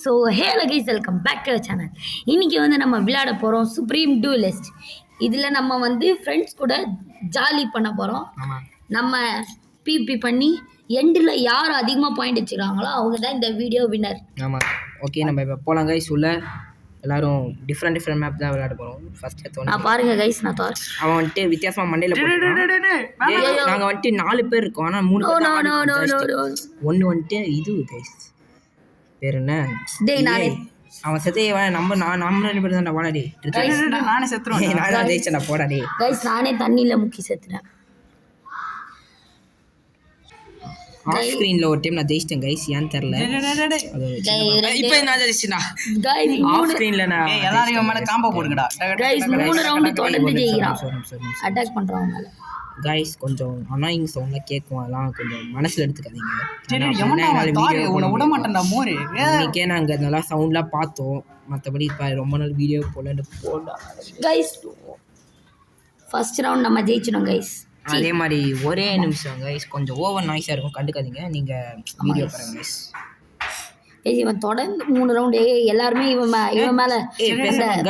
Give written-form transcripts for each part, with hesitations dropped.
So hello guys, welcome back to our channel. இன்றைக்கி வந்து நம்ம விளையாட போகிறோம் சுப்ரீம் டூலிஸ்ட். இதில் நம்ம வந்து ஃப்ரெண்ட்ஸ் கூட ஜாலி பண்ண போகிறோம். நம்ம பிபி பண்ணி எண்டில் யார் அதிகமாக பாயிண்ட் வச்சுருக்காங்களோ அவங்க தான் இந்த வீடியோ வின்னர். ஆமாம், ஓகே. நம்ம இப்போ போகலாம் கைஸ். உள்ள எல்லாரும் டிஃப்ரெண்ட் மேப் தான் விளையாட போகிறோம். ஃபர்ஸ்ட் நான் பாருங்கள் கைஸ், நான் அவன் வந்துட்டு வித்தியாசமாக மண்டையில் நாங்கள் வந்துட்டு 4 பேர் இருக்கோம். ஆனால் 3 ஒன்று வந்துட்டு இது கைஸ் பேர் என்ன, அவன் செத்தே நம்ம 2 பேர் தான் வாடாடி. நானே செத்துறேன். நான் ஜெயிச்சேன், நான் போடாடி கைஸ். நானே தண்ணியில் முக்கி செத்துறேன். ஆஃப் ஸ்க்ரீனில் ஒரு டைம் நான் ஜெயிச்சிட்டேன் கைஸ், ஏன்னு தெரில. இப்போ நான் ஜெயிச்சிட்டா ஆஃப் ஸ்க்ரீனில். நான் எல்லாரையும் மேலே காம்போ போடுங்கடா கைஸ். 3 ரவுண்டு தொடர்ந்து ஜெயிக்கிறான். அட்டாக் பண்ணுறவங்க மேலே கைஸ் கொஞ்சம் அனாயிங் சவுண்ட்லாம் கேட்கும், அதெல்லாம் கொஞ்சம் மனசில் எடுத்துக்காதீங்க. விட மாட்டேன்டா மோரு. இன்னைக்கே நாங்கள் நல்லா சவுண்ட்லாம் பார்த்தோம், மற்றபடி இப்போ ரொம்ப நாள் வீடியோ போடா கைஸ். ஃபர்ஸ்ட் ரவுண்ட் நம்ம ஜெயிச்சிடும் கைஸ். அதே மாதிரி ஒரே நிமிஷம் கைஸ், கொஞ்சம் ஓவர் நாய்ஸாக இருக்கும், கண்டுக்காதீங்க. நீங்கள் வீடியோ பாருங்க கைஸ். இவன் தொடர்ந்து 3 ரவுண்டு எல்லாருமே இவன் மேலே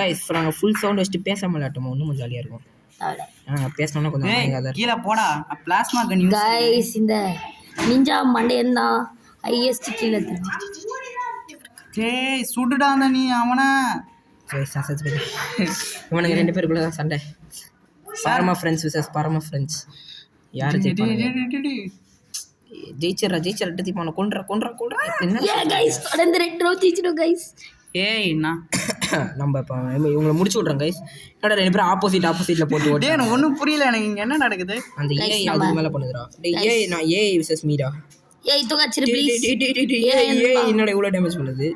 கைஸ். நாங்கள் ஃபுல் சவுண்ட் வச்சுட்டு பேசாமல் விளையாட்டோம், இன்னும் ஜாலியாக இருக்கும். பேசணும்னா கொஞ்சம் கீழே போடா பிளாஸ்மா கன் கைஸ். இந்த நிஞ்சா மண்டையன் தான் ஹையஸ்ட் கீழே சுடுடா அந்த நீ அவனை. இவனுக்கு 2 பேருக்குள்ள தான் சண்டை. பரமா ஃப்ரெண்ட்ஸ் விசஸ் பரமா ஃப்ரெண்ட்ஸ். யார் ஜெயிச்சரா எடுத்து கொன்றா கைஸ். தொடர்ந்து 2 ரவுண்ட் ஜெயிச்சிடும் கைஸ். ஏய் நான் நம்ம இப்போ இவங்களை முடிச்சு விட்றோம் கைஸ். என்னடா 2 பேரும் ஆப்போசிட்டில் போட்டு ஓட்டு. எனக்கு ஒன்றும் புரியல, எனக்கு இங்கே என்ன நடக்குது. அந்த ஏஐ அதுக்கு மேலே பண்ணுதுடா. நான் ஏஐ விசஸ் மீரா. ஏய் தூக்காச்சிரு ப்ளீஸ். என்னோட இவ்வளோ டேமேஜ் பண்ணுது.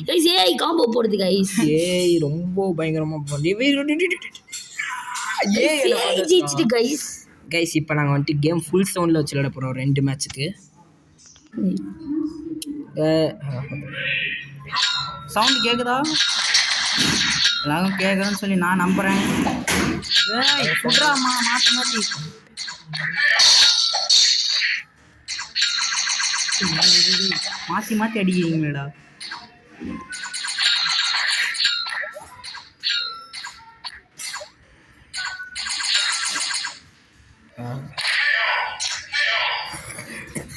கைஸ் ஏஐ காம்போ போடுது கைஸ். ஏஐ ரொம்ப பயங்கரமாக பண்ணுது. AI ஜெயிச்சிட்டு guys. கைஸ் இப்போ நாங்கள் வந்துட்டு கேம் ஃபுல் சவுண்டில் வச்சு விளையாட போகிறோம் 2 மேட்ச்சுக்கு. சவுண்ட் கேட்குதா? எல்லாரும் கேட்குறேன்னு சொல்லி நான் நம்புகிறேன். சுட்றாமா மாற்றி மாற்றி அடிக்கிறீங்களேடா.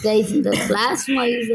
கைஸ் இந்த பிளாஸ்மா யூஸ்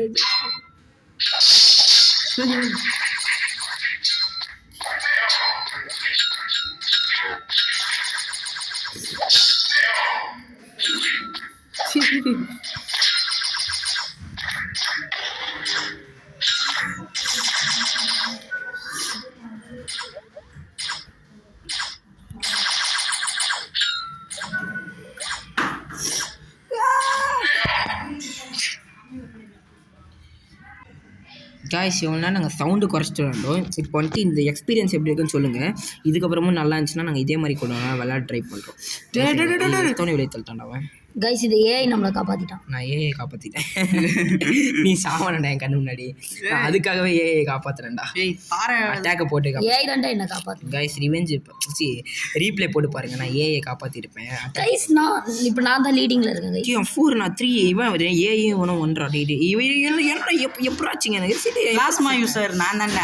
காய்ஸ். இவங்கன்னா நாங்கள் சவுண்டு குறைச்சிட்டு வந்தோம். இப்போ வந்துட்டு இந்த எக்ஸ்பீரியன்ஸ் எப்படி இருக்குன்னு சொல்லுங்கள். இதுக்கப்புறமும் நல்லா இருந்துச்சுன்னா நாங்கள் இதே மாதிரி கொண்டு விளையாட ட்ரை பண்ணுறோம். தோணி விளைத்தல்ட்டாண்டவன் கைஸ். இது ஏஐ நம்மளை காப்பாற்றிட்டான். நான் ஏஐ காப்பாற்றிட்டேன். நீ சாவனடா என் கண்ணு முன்னாடி. நான் அதுக்காகவே ஏஐ காப்பாற்றுறேன்டா. அட்டாக்கை போட்டு ஏஐ தான்டா என்ன காப்பாற்று. கைஸ் ரிவெஞ்ச் ரீப்ளே போட்டு பாருங்க, நான் ஏஐ காப்பாற்றிருப்பேன். கைஸ் நான் தான் லீடிங்கில் இருக்கேன் கைஸ். 4 நான் 3 இவன் ஏஐ ஒன்றும் 1 இவன் எப்படாச்சுங்க எனக்கு பிளாஸ்மா யூஸர் நான் தானே.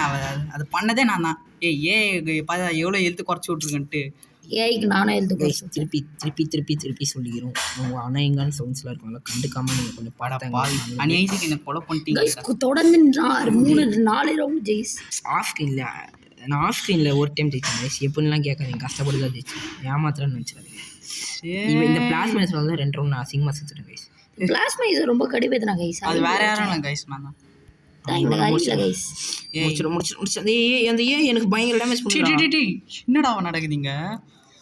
அது பண்ணதே நான் தான். எவ்வளோ எழுத்து குறைச்சி விட்ருக்கன்ட்டு ஏஐக்கு நானும் எழுத்து திருப்பி சொல்லிக்கிறோம். உங்கள் அணையங்கான சவுண்ட்ஸ்லாம் இருக்கும்ல, கண்டுக்காமல் நீங்கள் கொஞ்சம் பாடாங்க. அநியாயத்துக்கு என்ன கொலை பண்ணிட்டீங்க. தொடர்ந்து 3-4 ரவுண்ட் ஜெயிஸ். நான் ஆஃப் ஸ்க்ரீனில் ஒரு டைம் ஜெயிச்சேன் கைஸ். எப்படிலாம் கேட்காதீங்க, கஷ்டப்பட்டு தான் ஜெயிச்சேன். ஏமாத்திரன்னு நினச்சிடாதீங்க. இந்த பிளாஸ்மா யூஸர் வந்து 2 ரவுண்ட் நான் அசிங்கமாக செத்துட்டேன் கைஸ். பிளாஸ்மா யூஸர் ரொம்ப கடுப்பேத்துனா கைஸ். அது வேற யாரும் இல்லை கைஸ், நான் தான். எனக்கு பயங்கர டேமேஜ் பண்ணி. என்னடா நடக்குதுங்க.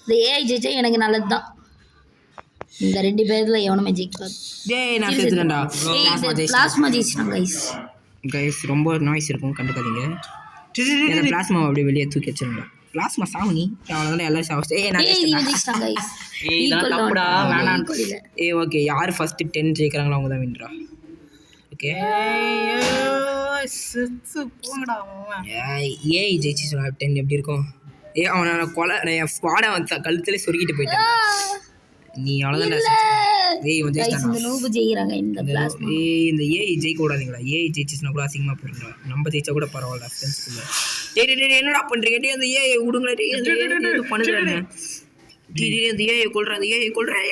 இந்த ஏஐ ஜெயிச்சா எனக்கு நல்லது தான். இந்த 2 பேர்ல எவனுமே ஜெயிக்காது. நான் செத்துட்டேன்டா. பிளாஸ்மா ஜெயிச்சிட்டான் கைஸ். கைஸ் ரொம்ப நாய்ஸ் இருக்கும், கண்டுக்காதீங்க. இந்த பிளாஸ்மா அப்படியே வெளியே தூக்கி வச்சிருந்தா. பிளாஸ்மா சாவனி அவ்வளோதான் எல்லாரும் சாவச்சு. ஓகே, யார் ஃபர்ஸ்ட் 10 ஜெயிக்கிறாங்களோ அவங்க தான் வின்ரா. ஓகே ஏஐ ஜெயிச்சு சொன்னா 10 எப்படி இருக்கும். அவனை கொலை என் ஸ்குவாடை வந்து கழுத்துல சொருக்கிட்டு போயிட்டேன். நீ அவ்வளோதான் ஏய் இவன் Guys, ஜெயிச்சிட்டானா இந்த நூபு ஜெயிக்கிறாங்க இந்த பிளாஸ்மா. ஏய் இந்த ஏஐ ஜெயிக்க கூடாதுங்களா ஏஐ ஜெயிச்சுனா கூட அசிங்கமா போயிருங்க நம்ம ஜெயிச்சா கூட பரவாயில்ல ஃப்ரெண்ட்ஸ்குள்ள டேய் டேய் டேய் என்னடா பண்றீங்க டேய் அந்த ஏஐ விடுங்களா டேய் அந்த ஏஐ பண்ணுறானே டேய் டேய் அந்த ஏஐ கொல்றான் ஏஐ கொல்றான்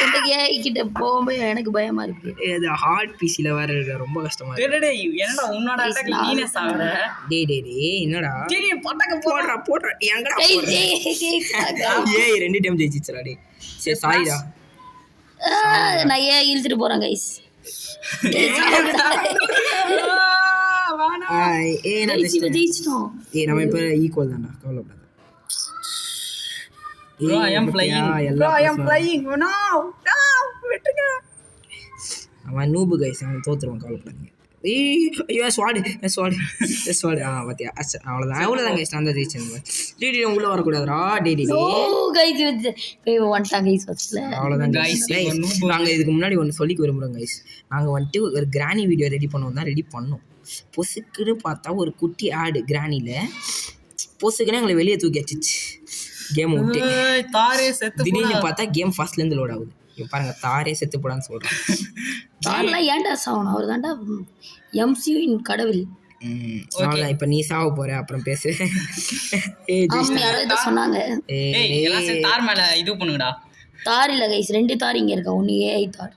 இந்த ஏஐ கிட்ட போகும்போது எனக்கு பயமா இருக்கு. அது ஹார்ட் பிசில வேற இருக்கு ரொம்ப கஷ்டமா இருக்கு டேய் டேய் என்னடா உன்னோட அட்டாக் நீனே சாவற டேய் டேய் டேய் என்னடா டேய் பட்டக்க போடுறா எங்கடா Guys, போடுற ஜெயிக்கிறாங்க. ஏஐ ரெண்டு டைம் ஜெயிச்சிச்சடா டேய் சரி சாரிடா நான் ஏன் இழுத்துட்டு போறேன் கைஸ். ஏய் நான் ஜெயிச்சிட்டோம். ஏய் நம்ம இப்ப ஈக்குவல் தான்டா கவலைப்படாத Bro, I am flying. Bro, I am flying. No, no, விட்டுங்க. அவன் நூபு கைஸ் அவன் தோத்துருவான் கவலைப்படாதீங்க ஏய் ஐயோ ஸ்வாடு பாத்தியா அவ்வளோதான் கைஸ் நான் தான் ஜெயிச்சேன் டேடி உள்ள வரக்கூடாதுடா டேடி கைஸ் வந்துட்டாங்க கைஸ் ஃபர்ஸ்ட்ல. அவ்வளோதான் கைஸ் நாங்கள் இதுக்கு முன்னாடி ஒன்று சொல்லிக்க விரும்புகிறோம் கைஸ் நாங்கள் வந்துட்டு ஒரு கிராணி வீடியோ ரெடி ரெடி பண்ணோம் பொசுக்குன்னு பார்த்தா ஒரு குட்டி ஆடு கிராணியில் பொசுக்குன்னு எங்களை வெளியே தூக்கி வச்சிச்சு கேம் விட்டு தாரே செத்து திடீர்னு பார்த்தா கேம் ஃபர்ஸ்ட்லேருந்து லோட் ஆகுது இப்போ பாருங்க தாரே செத்து போடான்னு சொல்கிறேன் தாரெல்லாம் ஏன்டா சாவணும் அவர் தான்டா எம்சியூ கடவுள். அவ்வளோதான் இப்போ நீ சாவ போற அப்புறம் பேசு யாரோ இதை சொன்னாங்க. எல்லாம் தார் மேல இது பண்ணுங்கடா தார் இல்ல கைஸ் 2 தார் இங்க இருக்கா. ஒன்னு ஏஐ தார்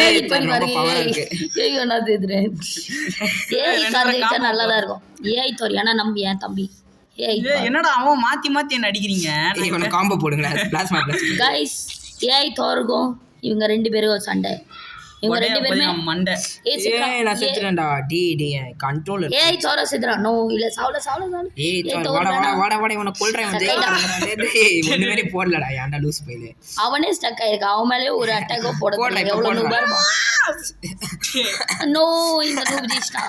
ஏஐ பண்ணி பாருங்க ஏஐ ஒன்னா தேதுறேன் ஏஐ தார் ஜெயிச்சா நல்லா தான் இருக்கும். ஏஐ தார் ஏன்னா நம்ம என் தம்பி ஏஐ என்னடா அவன் மாத்தி என்ன அடிக்கிறீங்க இவனை காம்போ போடுங்களா பிளாஸ்மா கைஸ் ஏஐ தாருக்கும் இவங்க 2 பேரும் சண்டை. இவங்க 2 பேருமே மண்டை நான் செத்துறேன்டா டி கண்ட்ரோல் ஏஐ தார செத்துறா. நோ இல்ல சாவல ஏய் வாடா இவனை கொல்றேன் ஒண்ணுமே போடலடா ஏன்டா லூஸ் போயில அவனே ஸ்டக் ஆயிருக்கான். அவன் மேலே ஒரு அட்டாக்கோ போட எவ்வளவு நூபா நோ இந்த நூபு ஜெயிச்சிட்டா.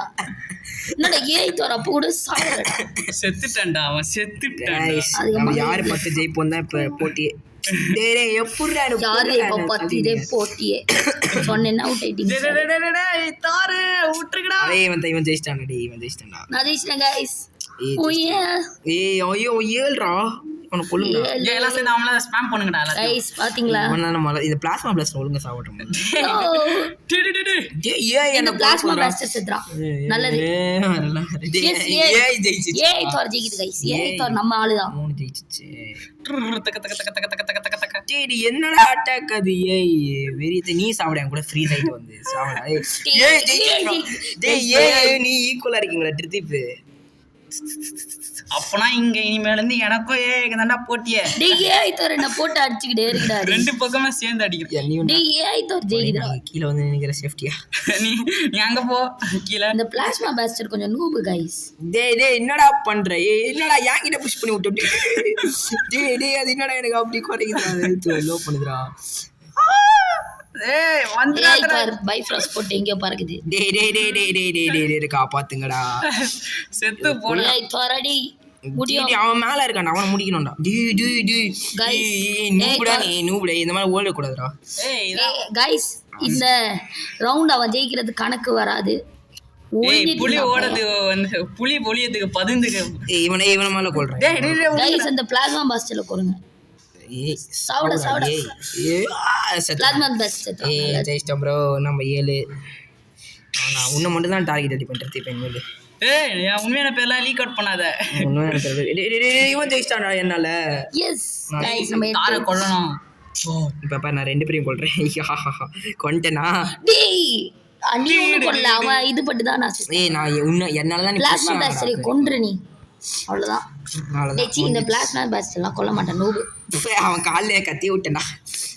என்னடா ஏஐ தார் அப்போ கூட சாவலடா செத்துட்டான்டா அவன் செத்துட்டான். நம்ம யாரு பத்து ஜெயிப்போம் தான் இப்ப போட்டியே யாரு இப்ப 10 போட்டியே சொன்னேன்னா அவுட் ஆயிட்டீங்க. தாரு விட்டுருக்கடா இவன் ஜெயிச்சிட்டான்டா நான் ஜெயிச்சிட்டேன் கைஸ். ஏய் ஐயோ ஏழ்ரா இவனை கொல்லுங்க எல்லாம் சேர்ந்து அவங்கள ஸ்பாம் பண்ணுங்கடா கைஸ் பாத்தீங்களா இந்த பிளாஸ்மா பிளாஸ்ட் ஒழுங்கா சாவட்டும் இந்த பிளாஸ்மா பிளாஸ்ட் செத்ரா நல்லது. ஏஐ தார் ஜெயிக்குது கைஸ். ஏஐ தார் நம்ம ஆளுதான். 3 ஜெயிச்சிச்சு. டேடி என்னடா அட்டாக் அது ஏய் வெறியத்தை நீ சாவடா கூட ஃப்ரீ ஆயிட்டு வந்து சாவடா ஏய் டேய் நீ ஈக்குவலா இருக்கீங்களா ட்ரிதிப் அப்பனா இங்க இனிமேல இருந்து எனக்கும் ஏஐக்கு தான்டா போட்டியே. டேய் ஏஐ தார் என்ன போட்டு அடிச்சிட்டே இருக்கடா. 2 பக்கமே சேர்ந்து அடிக்கிறேன். டேய் ஏஐ தார் ஜெயிக்குதுடா. கீழ வந்து நிக்கிற சேஃப்டியா நீ அங்க போ கீழ. இந்த பிளாஸ்மா பாஸ்டர் கொஞ்சம் நூபு கைஸ். டேய் என்னடா பண்ற என்னடா யாங்கிட்ட புஷ் பண்ணி விட்டுட்டு டேய் அது என்னடா எனக்கு அப்படி குறைக்குதுடா ஹெல்த் லோ பண்ணுதுடா. ஏய் ஏஐ தார் பைஃப்ராஸ் போட்டு எங்க பறக்குது. டேய் காப்பாத்துங்கடா செத்து போல. ஏஐ தார் அடி முடியும். அவன் மேல இருக்கான்டா அவனை முடிக்கணும்டா நூபுடா இந்த மாதிரி ஓட கூடாதுடா. கைஸ் இந்த ரவுண்ட் அவன் ஜெயிக்கிறது கணக்கு வராது. புலி ஓடுறது வந்து புலி பொலியதுக்கு பதுந்துக்கு இவனை மேல கொல்றேன். கைஸ் அந்த பிளாஸ்மா பாஸ்டர்ல கொருங்க. சாவட பிளாஸ்மா பாஸ்டர் ஜெயிச்சிட்டோம் ப்ரோ நம்ம 7. ஆனா உன்னை மட்டும் தான் டார்கெட் அடி பண்றது இப்போ இனிமேல். ஏய் என் உண்மையான பேர்லாம் லீக் அவுட் பண்ணாத. இவன் ஜெயிச்சிட்டான்டா என்னால. எஸ் கைஸ் நம்ம தார கொல்லணும். இப்ப பாரு நான் 2 பேரையும் கொல்றேன் கொண்டேனா டேய் அண்ணி ஒண்ணு கொல்ல அவன் இது பட்டு தான் நான் ஏய் நான் உன்ன என்னால தான் நீ பிளாஸ்மா பாஸ்டரை கொன்று நீ அவ்வளவுதான். டேய் இந்த பிளாஸ்மா பாஸ்டர்லாம் கொல்ல மாட்டான் நூபு. அவன் கால்ல கத்தி விட்டேன்டா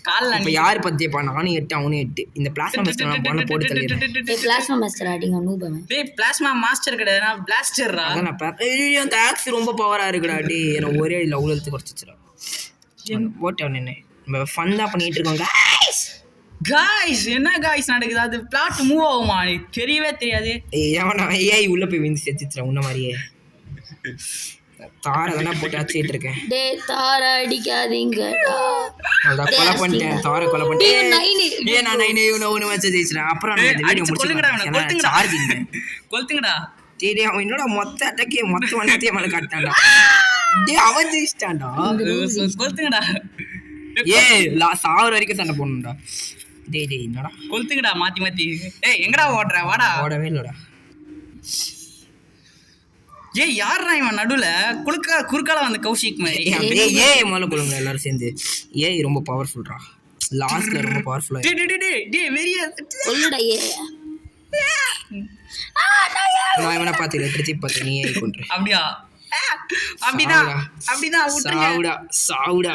கால்ல. இப்ப யார் பத்தி பா நானும் 8 அவனும் 8. இந்த பிளாஸ்மா மாஸ்டர் நான் பண்ண போட்டு தள்ளிறேன். டேய் பிளாஸ்மா மாஸ்டர் அடிங்க நூபு. டேய் பிளாஸ்மா மாஸ்டர் கிடையாது நான் பிளாஸ்டர்ரா. அத நான் ஏய் அந்த ஆக்ஸ் ரொம்ப பவரா இருக்குடா டேய் எனக்கு ஒரே அடில உலர்த்து குறச்சிச்சுடா. போட்டவன் என்ன நம்ம ஃபன் தான் பண்ணிட்டு இருக்கோம் गाइस என்ன गाइस நடக்குது அது பிளாட் மூவ் ஆகுமா எனக்கு தெரியவே தெரியாது. ஏய் அவனா ஏய் உள்ள போய் விந்து செத்துறா உன்ன மாதிரியே தார வேணா போட்டு அடிச்சிட்டு இருக்கேன். டேய் தார அடிக்காதீங்கடா. அத கொலை பண்ணிட்டேன் தார கொலை பண்ணிட்டேன். ஏய் நான் 9 இவன வச்சு ஜெயிச்சறேன். அப்புறம் நான் இந்த வீடியோ முடிச்சுறேன். சார்ஜ் இல்ல கொளுத்துங்கடா. டேய் அவன் என்னடா மொத்த அட்டக்கே மொத்த வண்ணத்தையே மேல காட்டான்டா. டேய் அவன் ஜெயிச்சிட்டான்டா. கொளுத்துங்கடா. சாவர வரைக்கும் சண்டை போடணும்டா. டேய் என்னடா கொளுத்துக்கடா மாத்தி ஏய் எங்கடா ஓடுற வாடா. ஓடவே இல்லடா. ஏய் யாரா இவன் நடுவுல குறுக்கால வந்து கௌஷிக் மாதிரி. முதல்ல கொள்ளுங்க எல்லாரும் சேர்ந்து. ரொம்ப பவர்ஃபுல்ரா. லாஸ்ட்ல ரொம்ப பவர்ஃபுல்லா. டேய் வெறியா சொல்லுடா ஏ. நான் இவனை பார்த்து திருப்பி பார்த்து நீ கொன்று. அப்படிதான் சாவுடா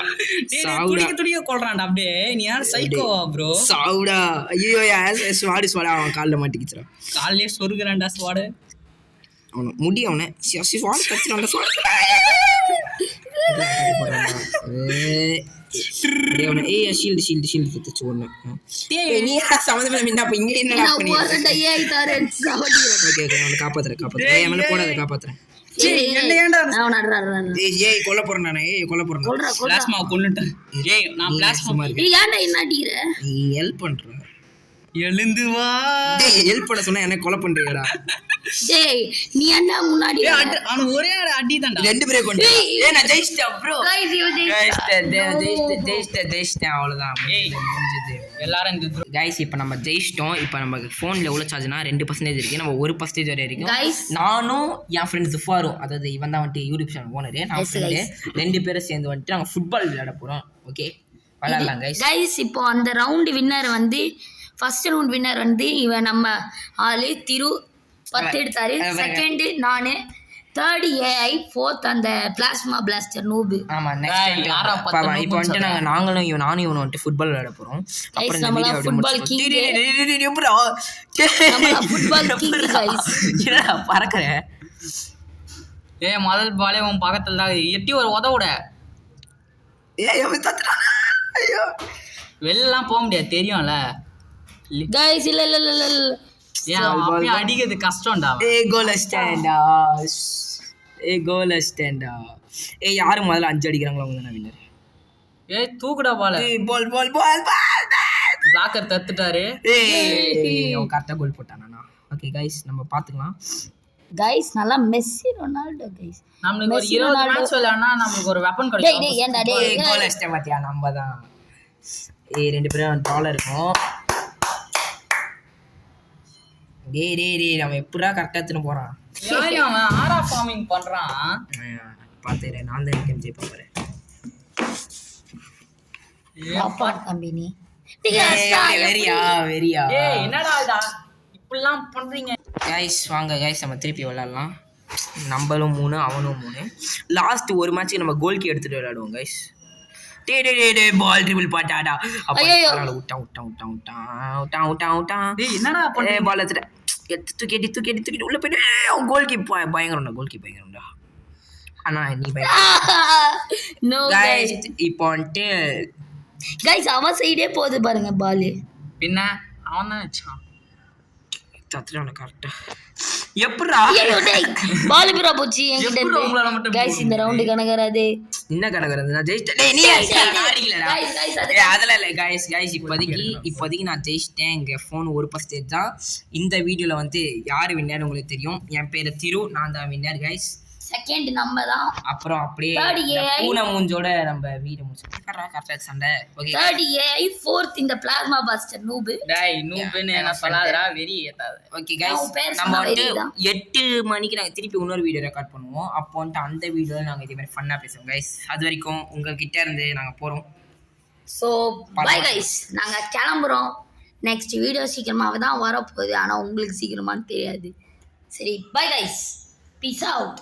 துடிக்க கொள்றான்டா அப்படியே. நீ யார் சைக்கோவா ப்ரோ? சாவுடா. ஐயோ ஸ்வாடு அவன் காலில் மாட்டிக்கிச்சுடா. காலையே சொருகுறான்டா ஸ்வாடு. அவனை முடி அவனை ஸ்வாடு கடிச்சிடான்டா. ஷீல்டு குத்துச்சு ஒண்ணு. நீ சம்மந்தமே என்ன அப்ப இங்க என்னடா பண்ணி? ஓகே காப்பாத்துறேன். போடாத காப்பாத்துறேன். கொல்ல போறேன் நானே. பிளாஸ்மா கொன்னுட்டேன். நான் பிளாஸ்மா நீ ஹெல்ப் பண்ற. எழுந்து வா. ஹெல்ப் பண்ண சொன்னா என்ன கொலை பண்றியடா? டேய் நீ என்ன முன்னாடி அவன் ஒரே அடி தான்டா. ரெண்டு பேரே கொண்டு. நான் ஜெயிச்சிட்டேன் ப்ரோ. ஜெயிச்சிட்டேன் அவ்வளவுதான். முடிஞ்சது. எல்லாரும் இந்த गाइस இப்போ நம்ம ஜெயிச்சிட்டோம். இப்போ நமக்கு ஃபோன்ல எவ்வளவு சார்ஜ்னா 2% இருக்கு. நம்ம 1% வரை இருக்கு. நானும் என் ஃப்ரெண்ட் ஜுஃபாரும், அதாவது இவன் தான் வந்துட்டு யூடியூப் சேனல் ஓனர், நான் ஃப்ரெண்டு, ரெண்டு பேரும் சேர்ந்து வந்துட்டு நாங்கள் ஃபுட்பால் விளையாட போறோம். ஓகே விளையாடலாம் गाइस. இப்போ அந்த ரவுண்ட் வின்னர் வந்து ஃபர்ஸ்ட் ரவுண்ட் வின்னர் வந்து இவன் நம்ம ஆளு திரு 10 எடுத்தாரு. செகண்ட் நானு, தேர்ட் ஏஐ, ஃபோர்த் அந்த பிளாஸ்மா பிளாஸ்டர் நூபு. ஆமா நெக்ஸ்ட் இப்போ வந்துட்டு நானும் இவனும் வந்துட்டு ஃபுட்பால் விளையாட போறோம். அப்புறம் இந்த video football king football king guys. என்னடா பறக்கற? முதல் பாலே உன் பக்கத்துல தான் எட்டி ஒரு உதவுட. அவன் தத்துறான். ஐயோ வெளிலாம் போக முடியாது தெரியும்ல गाइस. இல்ல அப்படியே அடிக்கிறது கஷ்டம்டா. கோலஸ்டேண்டா. யாரு முதல்ல 5 அடிக்கிறாங்களோ அவங்க தான் வின்னர். தூக்குடா பால. பால் பிளாக்கர் தத்துட்டாரு. அவன் கரெக்டா கோல் போட்டானா? ஓகே गाइस நம்ம பாத்துக்கலாம். गाइस நல்லா மெஸ்ஸி ரொனால்டோ गाइस. நமக்கு ஒரு 20 மேட்ச் விளையாடனா நமக்கு ஒரு வெப்பன் கிடைக்கும். டேய் ஏன்டா டேய் கோலஸ்டே பாத்தியா? நம்ம தான் ரெண்டு பேரும் டாலர் இருக்கும். டேய் நம்ம எப்படா கரெக்டா எடுத்துட்டு போறான்? அவன் ஆரா ஃபார்மிங் பண்றான். பாத்துறேன் நான் தான் இருக்கேன் ஜெய் பாப்பறேன். அப்பார்ட் கம்பெனி. வெரியா. என்னடா இதா இப்படிலாம் பண்றீங்க? गाइस வாங்க गाइस நம்ம திருப்பி விளையாடலாம். நம்மளும் 3 அவனும் 3. லாஸ்ட் ஒரு மேட்ச்க்கு நம்ம கோல் கீ எடுத்துட்டு விளையாடுவோம் गाइस. டேய் பால் ட்ரிபிள் பாட்டாடா. அப்ப விட்டான். டேய் என்னடா பண்ணே? பால் எடுத்து தூக்கி உள்ள போய் கோல் கீ பயங்கரம்டா. ஆனா நீ நோ गाइस இப்போ வந்துட்டு गाइस அவன் சைடே போகுது பாருங்க பால். பின்ன அவன் தான் வெச்சான். தத்துறான கரெக்ட்டா. எப்பறா பால் புரா போச்சு என்கிட்ட இருந்து. गाइस இந்த ரவுண்ட் கணக்கறாதே. என்ன கணக்கறது? நான் ஜெயிச்சிட்டேன். டேய் நீ அடிக்கலடா. गाइस அதெல்லாம் இல்ல गाइस இப்போதைக்கு நான் ஜெயிச்சிட்டேன். எங்க ஃபோன் 1% தான். இந்த வீடியோல வந்து யார் வின்னர் உங்களுக்கு தெரியும். என் பேரு திரு, நான் தான் வின்னர் गाइस. செகண்ட் நம்ம தான். அப்புறம் அப்படியே பூனை மூஞ்சோட நம்ம வீடு முடிச்சு கரெக்ட்டா சண்டை. ஓகே தேர்ட் ஏஐ, ஃபோர்த் இந்த பிளாஸ்மா பாஸ்டர் நூபு. டேய் நூபுன்னு என்ன சொல்லாதடா, வெரி ஏத்தாத. ஓகே गाइस நம்ம வந்து 8 மணிக்கு நாங்க திருப்பி இன்னொரு வீடியோ ரெக்கார்ட் பண்ணுவோம். அப்போ வந்து அந்த வீடியோல நாங்க இதே மாதிரி ஃபன்னா பேசுவோம் गाइस. அது வரைக்கும் உங்க கிட்ட இருந்து நாங்க போறோம். சோ பை गाइस நாங்க கிளம்புறோம். நெக்ஸ்ட் வீடியோ சீக்கிரமாவே தான் வரப்போகுது. ஆனா உங்களுக்கு சீக்கிரமான்னு தெரியாது. சரி பை गाइस, பீஸ் அவுட்.